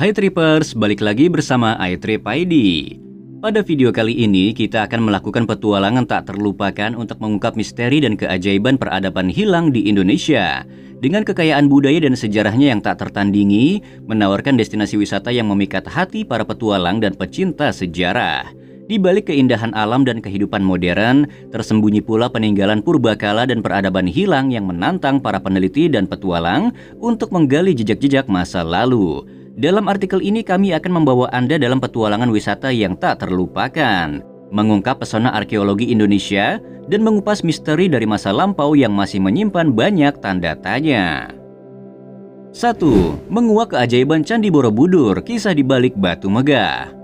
Hai Trippers, balik lagi bersama iTrip ID. Pada video kali ini kita akan melakukan petualangan tak terlupakan untuk mengungkap misteri dan keajaiban peradaban hilang di Indonesia. Dengan kekayaan budaya dan sejarahnya yang tak tertandingi, menawarkan destinasi wisata yang memikat hati para petualang dan pecinta sejarah. Di balik keindahan alam dan kehidupan modern, tersembunyi pula peninggalan purbakala dan peradaban hilang yang menantang para peneliti dan petualang untuk menggali jejak-jejak masa lalu. Dalam artikel ini kami akan membawa Anda dalam petualangan wisata yang tak terlupakan, mengungkap pesona arkeologi Indonesia, dan mengupas misteri dari masa lampau yang masih menyimpan banyak tanda tanya. 1. Menguak keajaiban Candi Borobudur, kisah di balik batu megah.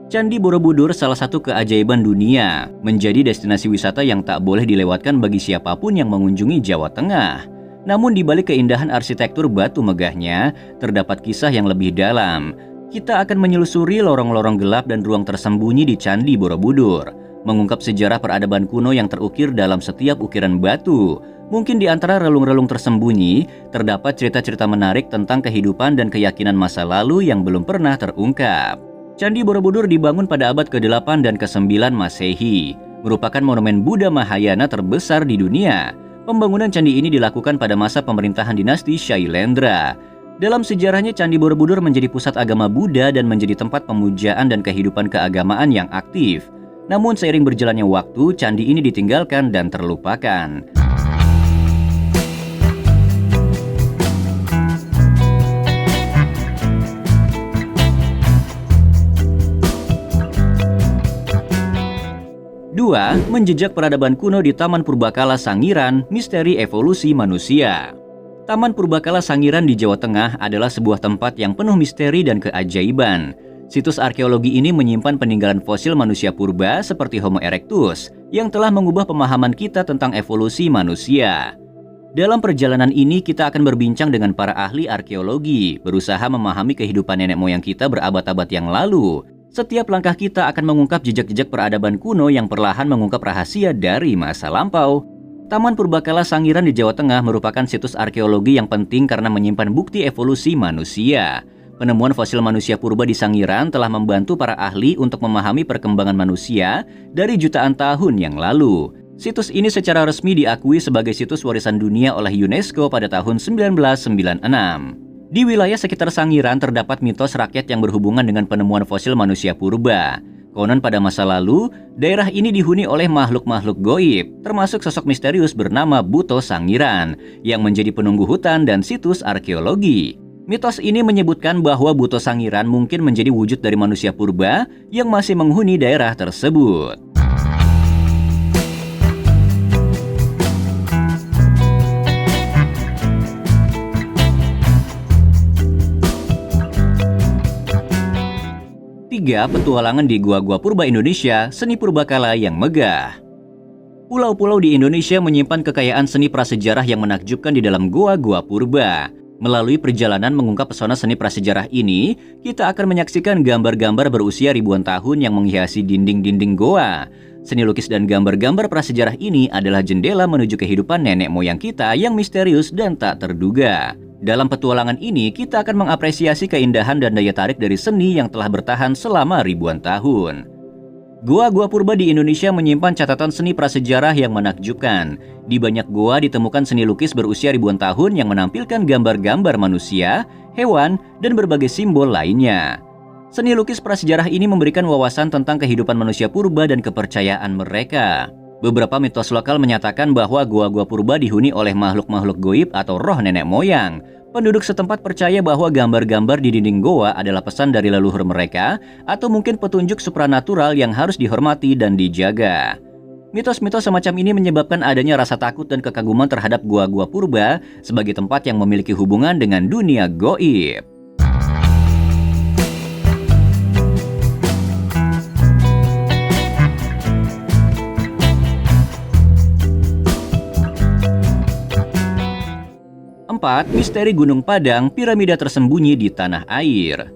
Candi Borobudur salah satu keajaiban dunia, menjadi destinasi wisata yang tak boleh dilewatkan bagi siapapun yang mengunjungi Jawa Tengah. Namun di balik keindahan arsitektur batu megahnya, terdapat kisah yang lebih dalam. Kita akan menyelusuri lorong-lorong gelap dan ruang tersembunyi di Candi Borobudur, mengungkap sejarah peradaban kuno yang terukir dalam setiap ukiran batu. Mungkin di antara relung-relung tersembunyi, terdapat cerita-cerita menarik tentang kehidupan dan keyakinan masa lalu yang belum pernah terungkap. Candi Borobudur dibangun pada abad ke-8 dan ke-9 Masehi, merupakan monumen Buddha Mahayana terbesar di dunia. Pembangunan candi ini dilakukan pada masa pemerintahan dinasti Shailendra. Dalam sejarahnya, Candi Borobudur menjadi pusat agama Buddha dan menjadi tempat pemujaan dan kehidupan keagamaan yang aktif. Namun seiring berjalannya waktu, candi ini ditinggalkan dan terlupakan. Dua, menjejak peradaban kuno di Taman Purbakala Sangiran, misteri evolusi manusia. Taman Purbakala Sangiran di Jawa Tengah adalah sebuah tempat yang penuh misteri dan keajaiban. Situs arkeologi ini menyimpan peninggalan fosil manusia purba seperti Homo erectus, yang telah mengubah pemahaman kita tentang evolusi manusia. Dalam perjalanan ini kita akan berbincang dengan para ahli arkeologi, berusaha memahami kehidupan nenek moyang kita berabad-abad yang lalu. Setiap langkah kita akan mengungkap jejak-jejak peradaban kuno yang perlahan mengungkap rahasia dari masa lampau. Taman Purbakala Sangiran di Jawa Tengah merupakan situs arkeologi yang penting karena menyimpan bukti evolusi manusia. Penemuan fosil manusia purba di Sangiran telah membantu para ahli untuk memahami perkembangan manusia dari jutaan tahun yang lalu. Situs ini secara resmi diakui sebagai situs warisan dunia oleh UNESCO pada tahun 1996. Di wilayah sekitar Sangiran terdapat mitos rakyat yang berhubungan dengan penemuan fosil manusia purba. Konon pada masa lalu, daerah ini dihuni oleh makhluk-makhluk goib, termasuk sosok misterius bernama Buto Sangiran, yang menjadi penunggu hutan dan situs arkeologi. Mitos ini menyebutkan bahwa Buto Sangiran mungkin menjadi wujud dari manusia purba yang masih menghuni daerah tersebut. 3. Petualangan di Gua-Gua Purba Indonesia, seni purbakala yang megah. Pulau-pulau di Indonesia menyimpan kekayaan seni prasejarah yang menakjubkan di dalam gua-gua purba. Melalui perjalanan mengungkap pesona seni prasejarah ini, kita akan menyaksikan gambar-gambar berusia ribuan tahun yang menghiasi dinding-dinding goa. Seni lukis dan gambar-gambar prasejarah ini adalah jendela menuju kehidupan nenek moyang kita yang misterius dan tak terduga. Dalam petualangan ini, kita akan mengapresiasi keindahan dan daya tarik dari seni yang telah bertahan selama ribuan tahun. Gua-gua purba di Indonesia menyimpan catatan seni prasejarah yang menakjubkan. Di banyak gua ditemukan seni lukis berusia ribuan tahun yang menampilkan gambar-gambar manusia, hewan, dan berbagai simbol lainnya. Seni lukis prasejarah ini memberikan wawasan tentang kehidupan manusia purba dan kepercayaan mereka. Beberapa mitos lokal menyatakan bahwa gua-gua purba dihuni oleh makhluk-makhluk goib atau roh nenek moyang. Penduduk setempat percaya bahwa gambar-gambar di dinding goa adalah pesan dari leluhur mereka atau mungkin petunjuk supranatural yang harus dihormati dan dijaga. Mitos-mitos semacam ini menyebabkan adanya rasa takut dan kekaguman terhadap gua-gua purba sebagai tempat yang memiliki hubungan dengan dunia goib. 4. Misteri Gunung Padang, piramida tersembunyi di tanah air.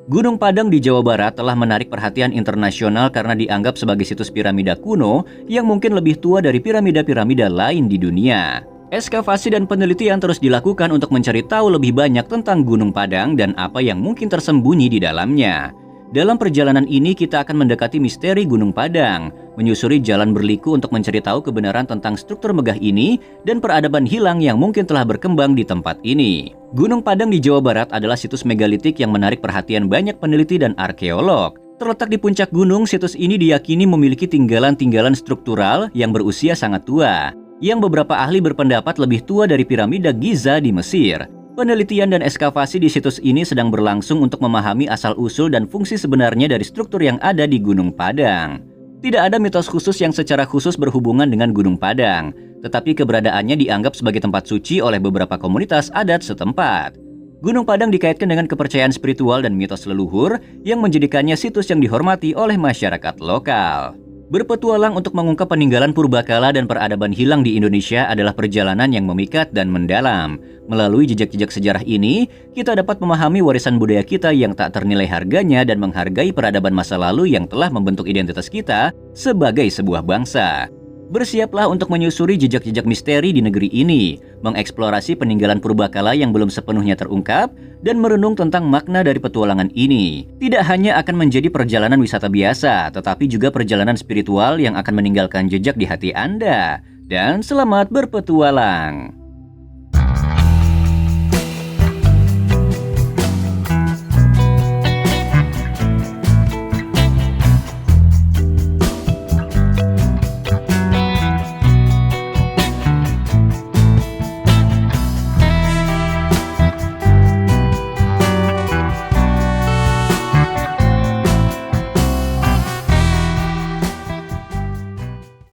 Gunung Padang di Jawa Barat telah menarik perhatian internasional karena dianggap sebagai situs piramida kuno yang mungkin lebih tua dari piramida-piramida lain di dunia. Ekskavasi dan penelitian terus dilakukan untuk mencari tahu lebih banyak tentang Gunung Padang dan apa yang mungkin tersembunyi di dalamnya. Dalam perjalanan ini kita akan mendekati misteri Gunung Padang, menyusuri jalan berliku untuk mencari tahu kebenaran tentang struktur megah ini dan peradaban hilang yang mungkin telah berkembang di tempat ini. Gunung Padang di Jawa Barat adalah situs megalitik yang menarik perhatian banyak peneliti dan arkeolog. Terletak di puncak gunung, situs ini diyakini memiliki tinggalan-tinggalan struktural yang berusia sangat tua, yang beberapa ahli berpendapat lebih tua dari piramida Giza di Mesir. Penelitian dan ekskavasi di situs ini sedang berlangsung untuk memahami asal-usul dan fungsi sebenarnya dari struktur yang ada di Gunung Padang. Tidak ada mitos khusus yang secara khusus berhubungan dengan Gunung Padang, tetapi keberadaannya dianggap sebagai tempat suci oleh beberapa komunitas adat setempat. Gunung Padang dikaitkan dengan kepercayaan spiritual dan mitos leluhur yang menjadikannya situs yang dihormati oleh masyarakat lokal. Berpetualang untuk mengungkap peninggalan purbakala dan peradaban hilang di Indonesia adalah perjalanan yang memikat dan mendalam. Melalui jejak-jejak sejarah ini, kita dapat memahami warisan budaya kita yang tak ternilai harganya dan menghargai peradaban masa lalu yang telah membentuk identitas kita sebagai sebuah bangsa. Bersiaplah untuk menyusuri jejak-jejak misteri di negeri ini, mengeksplorasi peninggalan purbakala yang belum sepenuhnya terungkap, dan merenung tentang makna dari petualangan ini. Tidak hanya akan menjadi perjalanan wisata biasa, tetapi juga perjalanan spiritual yang akan meninggalkan jejak di hati Anda. Dan selamat berpetualang!